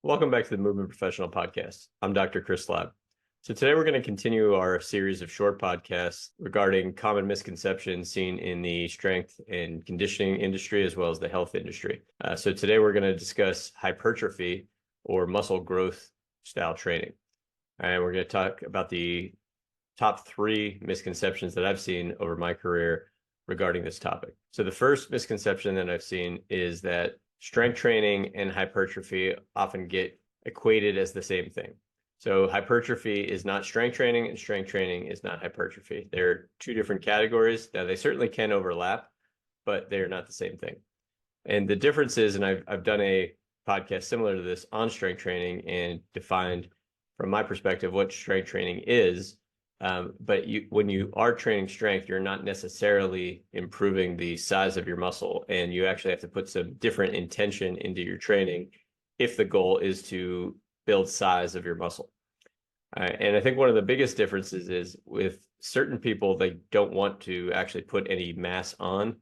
Welcome back to the Movement Professional Podcast. I'm Dr. Chris Lab. So today we're going to continue our series of short podcasts regarding common misconceptions seen in the strength and conditioning industry as well as the health industry. So today we're going to discuss hypertrophy or muscle growth style training. And we're going to talk about the top 3 misconceptions that I've seen over my career regarding this topic. So the first misconception that I've seen is that strength training and hypertrophy often get equated as the same thing. So hypertrophy is not strength training and strength training is not hypertrophy. They're 2 different categories. Now they certainly can overlap, but they're not the same thing. And the difference is, and I've done a podcast similar to this on strength training and defined from my perspective what strength training is. But when you are training strength, you're not necessarily improving the size of your muscle, and you actually have to put some different intention into your training if the goal is to build size of your muscle. And I think one of the biggest differences is with certain people, they don't want to actually put any mass on,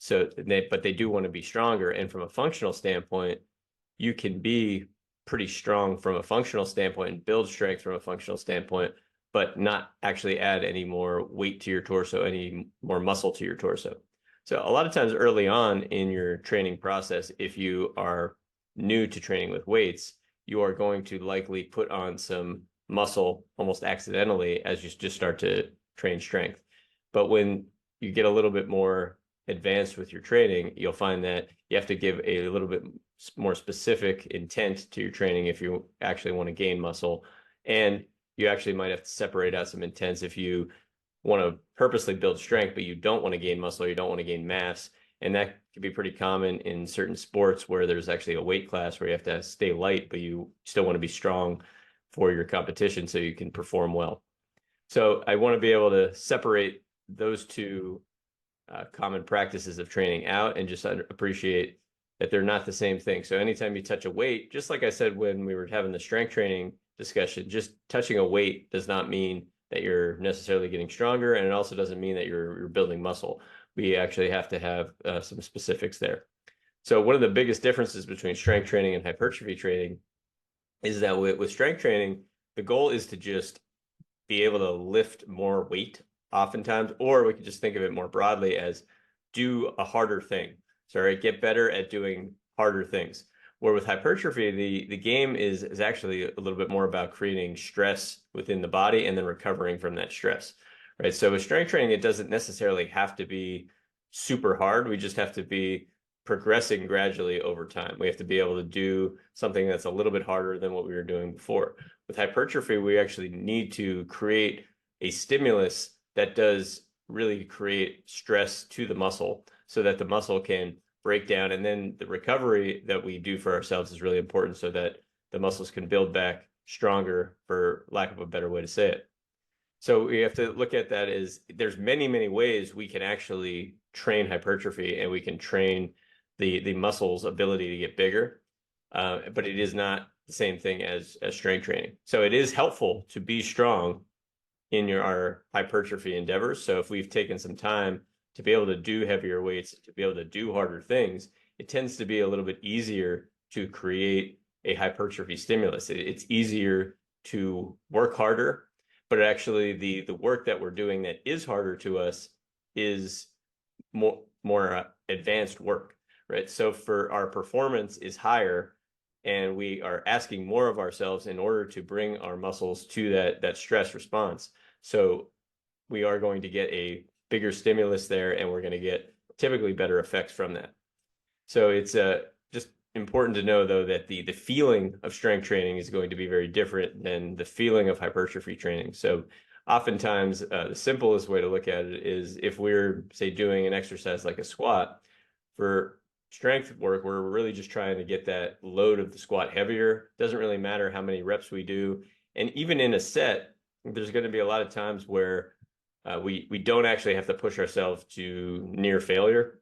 but they do want to be stronger. And from a functional standpoint, you can be pretty strong from a functional standpoint and build strength from a functional standpoint, but not actually add any more weight to your torso, any more muscle to your torso. So a lot of times early on in your training process, if you are new to training with weights, you are going to likely put on some muscle almost accidentally as you just start to train strength. But when you get a little bit more advanced with your training, you'll find that you have to give a little bit more specific intent to your training if you actually want to gain muscle. And you actually might have to separate out some intents if you want to purposely build strength, but you don't want to gain muscle, or you don't want to gain mass. And that can be pretty common in certain sports where there's actually a weight class where you have to stay light, but you still want to be strong for your competition so you can perform well. So I want to be able to separate those 2 common practices of training out and just appreciate that they're not the same thing. So anytime you touch a weight, just like I said when we were having the strength training discussion, just touching a weight does not mean that you're necessarily getting stronger, and it also doesn't mean that you're building muscle. We actually have to have some specifics there. So one of the biggest differences between strength training and hypertrophy training is that with strength training, the goal is to just be able to lift more weight oftentimes, or we could just think of it more broadly as do a harder thing. So get better at doing harder things. Where with hypertrophy, the game is actually a little bit more about creating stress within the body and then recovering from that stress, right? So with strength training, it doesn't necessarily have to be super hard. We just have to be progressing gradually over time. We have to be able to do something that's a little bit harder than what we were doing before. With hypertrophy, we actually need to create a stimulus that does really create stress to the muscle so that the muscle can break down. And then the recovery that we do for ourselves is really important so that the muscles can build back stronger, for lack of a better way to say it. So we have to look at that as there's many, many ways we can actually train hypertrophy, and we can train the muscle's ability to get bigger. But it is not the same thing as strength training. So it is helpful to be strong in our hypertrophy endeavors. So if we've taken some time to be able to do heavier weights, to be able to do harder things, it tends to be a little bit easier to create a hypertrophy stimulus. It's easier to work harder, but actually the work that we're doing that is harder to us is more advanced work, right? So for our performance is higher, and we are asking more of ourselves in order to bring our muscles to that stress response. So we are going to get a bigger stimulus there, and we're going to get typically better effects from that. So it's just important to know, though, that the feeling of strength training is going to be very different than the feeling of hypertrophy training. So oftentimes, the simplest way to look at it is if we're, say, doing an exercise like a squat. For strength work, we're really just trying to get that load of the squat heavier. Doesn't really matter how many reps we do. And even in a set, there's going to be a lot of times where we don't actually have to push ourselves to near failure,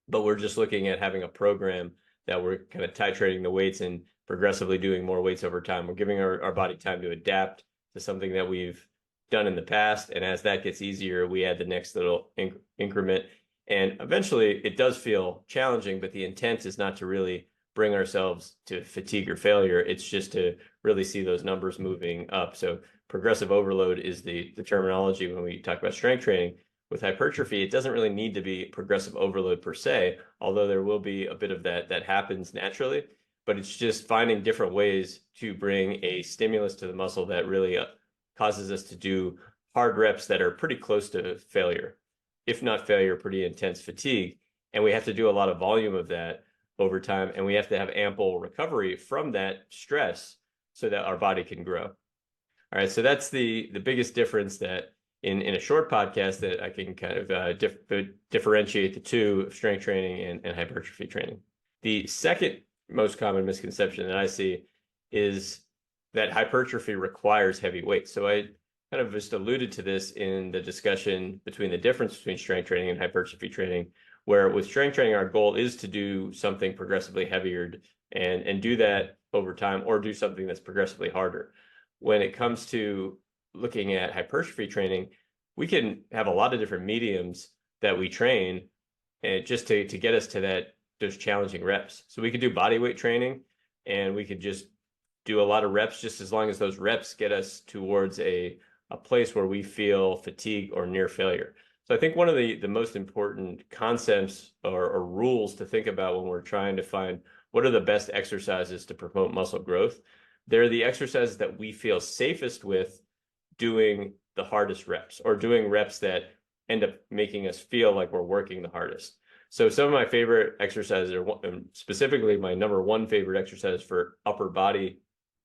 but we're just looking at having a program that we're kind of titrating the weights and progressively doing more weights over time. We're giving our body time to adapt to something that we've done in the past. And as that gets easier, we add the next little increment. And eventually it does feel challenging, but the intent is not to really bring ourselves to fatigue or failure. It's just to really see those numbers moving up. So progressive overload is the terminology when we talk about strength training. With hypertrophy, it doesn't really need to be progressive overload per se, although there will be a bit of that happens naturally, but it's just finding different ways to bring a stimulus to the muscle that really causes us to do hard reps that are pretty close to failure, if not failure, pretty intense fatigue. And we have to do a lot of volume of that over time, and we have to have ample recovery from that stress so that our body can grow. All right, so that's the biggest difference that in a short podcast that I can kind of differentiate the two of strength training and hypertrophy training. The second most common misconception that I see is that hypertrophy requires heavy weights. So I kind of just alluded to this in the discussion between the difference between strength training and hypertrophy training, where with strength training, our goal is to do something progressively heavier and do that over time, or do something that's progressively harder. When it comes to looking at hypertrophy training, we can have a lot of different mediums that we train and just to get us to those challenging reps. So we could do body weight training, and we could just do a lot of reps, just as long as those reps get us towards a place where we feel fatigue or near failure. So I think one of the most important concepts or rules to think about when we're trying to find what are the best exercises to promote muscle growth, they're the exercises that we feel safest with doing the hardest reps, or doing reps that end up making us feel like we're working the hardest. So some of my favorite exercises, specifically my number one favorite exercise for upper body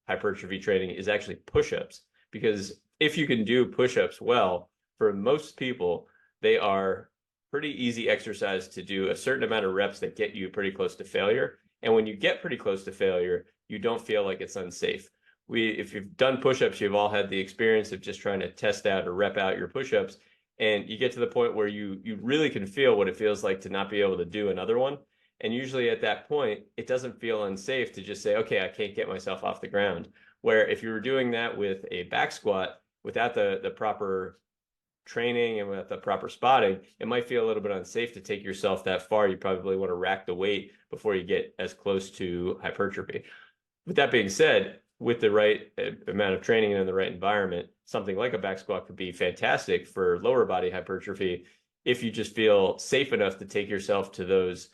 hypertrophy training, is actually push-ups. Because if you can do push-ups well, for most people, they are pretty easy exercise to do a certain amount of reps that get you pretty close to failure. And when you get pretty close to failure, you don't feel like it's unsafe. If you've done push-ups, you've all had the experience of just trying to test out or rep out your push-ups, and you get to the point where you really can feel what it feels like to not be able to do another one. And usually at that point, it doesn't feel unsafe to just say, okay, I can't get myself off the ground. Where if you were doing that with a back squat without the proper training and without the proper spotting, it might feel a little bit unsafe to take yourself that far. You probably want to rack the weight before you get as close to hypertrophy. With that being said, with the right amount of training and in the right environment, something like a back squat could be fantastic for lower body hypertrophy if you just feel safe enough to take yourself to those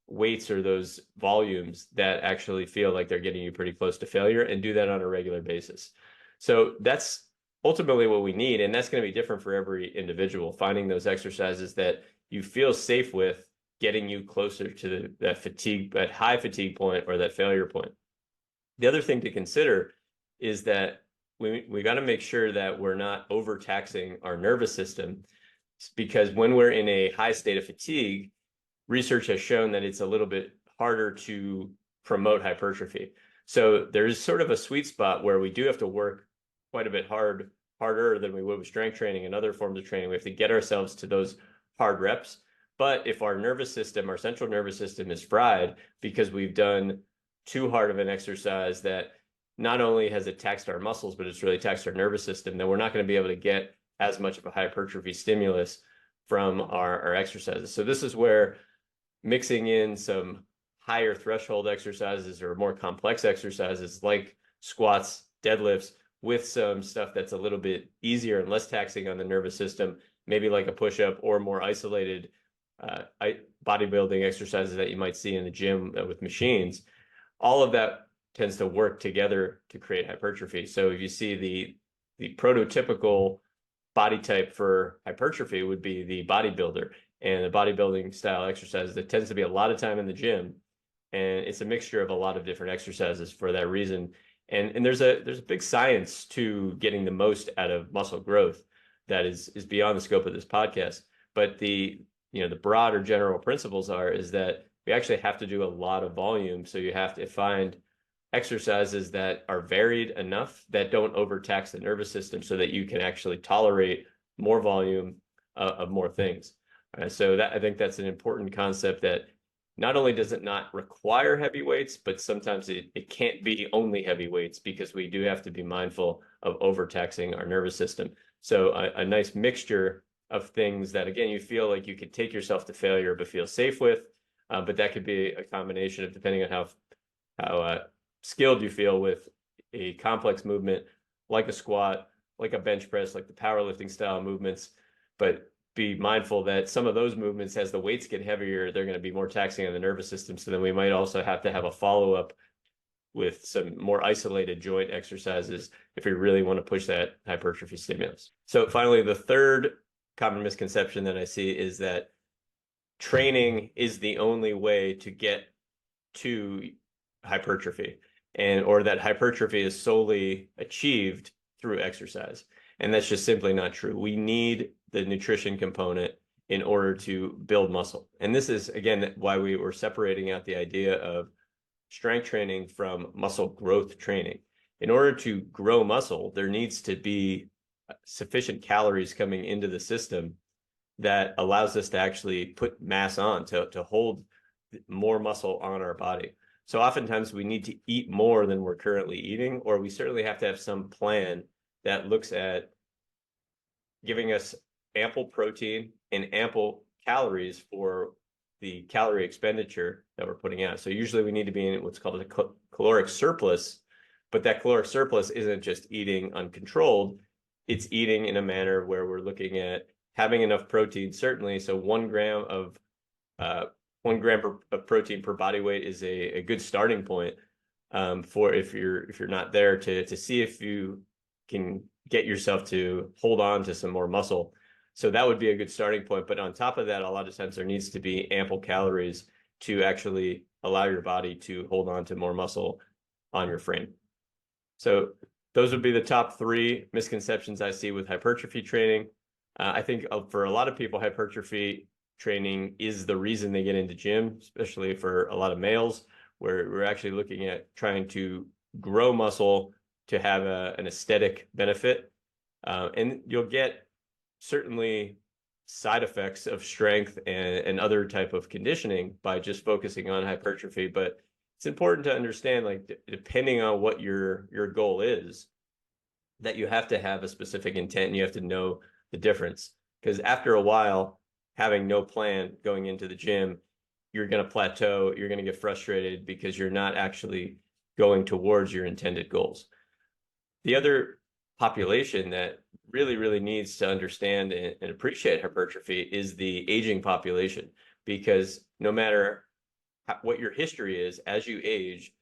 weights or those volumes that actually feel like they're getting you pretty close to failure, and do that on a regular basis. So that's ultimately what we need, and that's going to be different for every individual, finding those exercises that you feel safe with getting you closer to that high fatigue point or that failure point. The other thing to consider is that we got to make sure that we're not overtaxing our nervous system, because when we're in a high state of fatigue, research has shown that it's a little bit harder to promote hypertrophy. So there's sort of a sweet spot where we do have to work quite a bit harder than we would with strength training and other forms of training. We have to get ourselves to those hard reps. But if our nervous system, our central nervous system, is fried because we've done too hard of an exercise that not only has it taxed our muscles, but it's really taxed our nervous system, then we're not going to be able to get as much of a hypertrophy stimulus from our exercises. So this is where mixing in some higher threshold exercises or more complex exercises like squats, deadlifts, with some stuff that's a little bit easier and less taxing on the nervous system, maybe like a push-up or more isolated bodybuilding exercises that you might see in the gym with machines. All of that tends to work together to create hypertrophy. So if you see the prototypical body type for hypertrophy would be the bodybuilder, and the bodybuilding style exercises, that tends to be a lot of time in the gym, and it's a mixture of a lot of different exercises for that reason. And there's a big science to getting the most out of muscle growth that is beyond the scope of this podcast. But the broader general principles is that we actually have to do a lot of volume. So you have to find exercises that are varied enough that don't overtax the nervous system, so that you can actually tolerate more volume of more things. So I think that's an important concept, that not only does it not require heavy weights, but sometimes it can't be only heavy weights, because we do have to be mindful of overtaxing our nervous system. So a nice mixture of things that, again, you feel like you could take yourself to failure but feel safe with, but that could be a combination of, depending on how skilled you feel with a complex movement like a squat, like a bench press, like the powerlifting style movements. But be mindful that some of those movements, as the weights get heavier, they're going to be more taxing on the nervous system. So then we might also have to have a follow-up with some more isolated joint exercises if we really want to push that hypertrophy stimulus. So finally, the third common misconception that I see is that training is the only way to get to hypertrophy, or that hypertrophy is solely achieved through exercise. And that's just simply not true. We need the nutrition component in order to build muscle. And this is, again, why we were separating out the idea of strength training from muscle growth training. In order to grow muscle, there needs to be sufficient calories coming into the system that allows us to actually put mass on, to hold more muscle on our body. So oftentimes we need to eat more than we're currently eating, or we certainly have to have some plan that looks at giving us ample protein and ample calories for the calorie expenditure that we're putting out. So usually we need to be in what's called a caloric surplus, but that caloric surplus isn't just eating uncontrolled. It's eating in a manner where we're looking at having enough protein, certainly. So 1 gram of protein per body weight is a good starting point for if you're not there, to see if you can get yourself to hold on to some more muscle. So that would be a good starting point. But on top of that, a lot of times there needs to be ample calories to actually allow your body to hold on to more muscle on your frame. So those would be the top 3 misconceptions I see with hypertrophy training. I think for a lot of people, hypertrophy training is the reason they get into gym, especially for a lot of males, where we're actually looking at trying to grow muscle to have an aesthetic benefit. And you'll get certainly side effects of strength and other type of conditioning by just focusing on hypertrophy. But it's important to understand, like, depending on what your goal is, that you have to have a specific intent and you have to know the difference. Because after a while, having no plan going into the gym, you're going to plateau, you're going to get frustrated because you're not actually going towards your intended goals. The other population that really, really needs to understand and appreciate hypertrophy is the aging population, because no matter what your history is, as you age,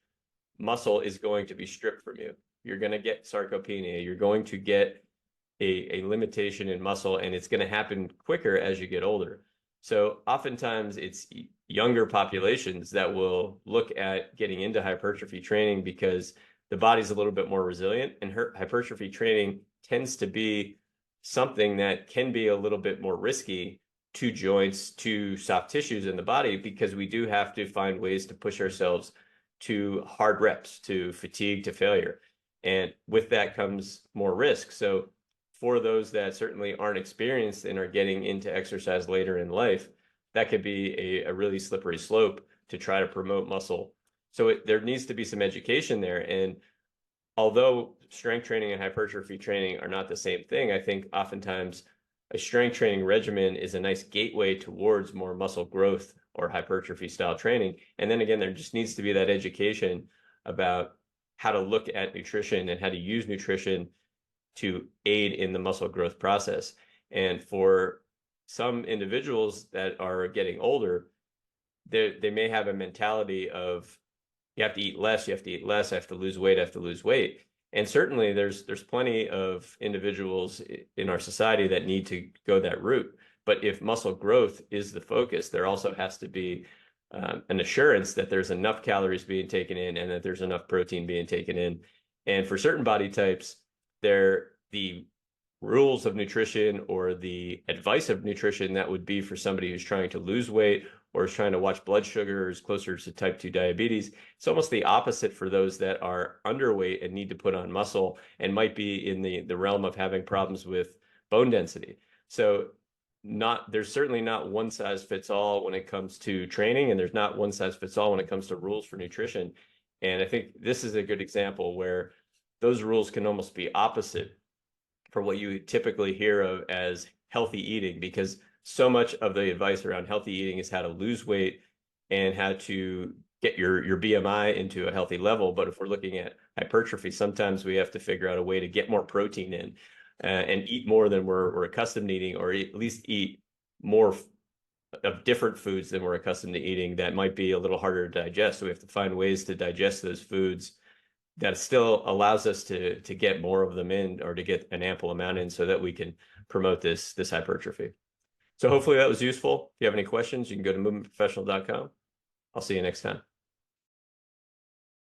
muscle is going to be stripped from you. You're going to get sarcopenia. You're going to get a limitation in muscle, and it's going to happen quicker as you get older. So oftentimes it's younger populations that will look at getting into hypertrophy training because the body's a little bit more resilient, and hypertrophy training tends to be something that can be a little bit more risky to joints, to soft tissues in the body, because we do have to find ways to push ourselves to hard reps, to fatigue, to failure. And with that comes more risk. So for those that certainly aren't experienced and are getting into exercise later in life, that could be a really slippery slope to try to promote muscle. So there needs to be some education there. And although strength training and hypertrophy training are not the same thing, I think oftentimes a strength training regimen is a nice gateway towards more muscle growth or hypertrophy style training. And then again, there just needs to be that education about how to look at nutrition and how to use nutrition to aid in the muscle growth process. And for some individuals that are getting older, they may have a mentality of, you have to eat less, you have to eat less, I have to lose weight, I have to lose weight. And certainly there's plenty of individuals in our society that need to go that route. But if muscle growth is the focus, there also has to be an assurance that there's enough calories being taken in and that there's enough protein being taken in. And for certain body types, the rules of nutrition or the advice of nutrition that would be for somebody who's trying to lose weight or is trying to watch blood sugar or is closer to type 2 diabetes, it's almost the opposite for those that are underweight and need to put on muscle and might be in the realm of having problems with bone density. So there's certainly not one size fits all when it comes to training, and there's not one size fits all when it comes to rules for nutrition. And I think this is a good example where those rules can almost be opposite for what you typically hear of as healthy eating, because so much of the advice around healthy eating is how to lose weight and how to get your BMI into a healthy level. But if we're looking at hypertrophy, sometimes we have to figure out a way to get more protein in and eat more than we're accustomed to eating, or at least eat more of different foods than we're accustomed to eating that might be a little harder to digest. So we have to find ways to digest those foods that still allows us to get more of them in, or to get an ample amount in, so that we can promote this hypertrophy. So hopefully that was useful. If you have any questions, you can go to movementprofessional.com. I'll see you next time.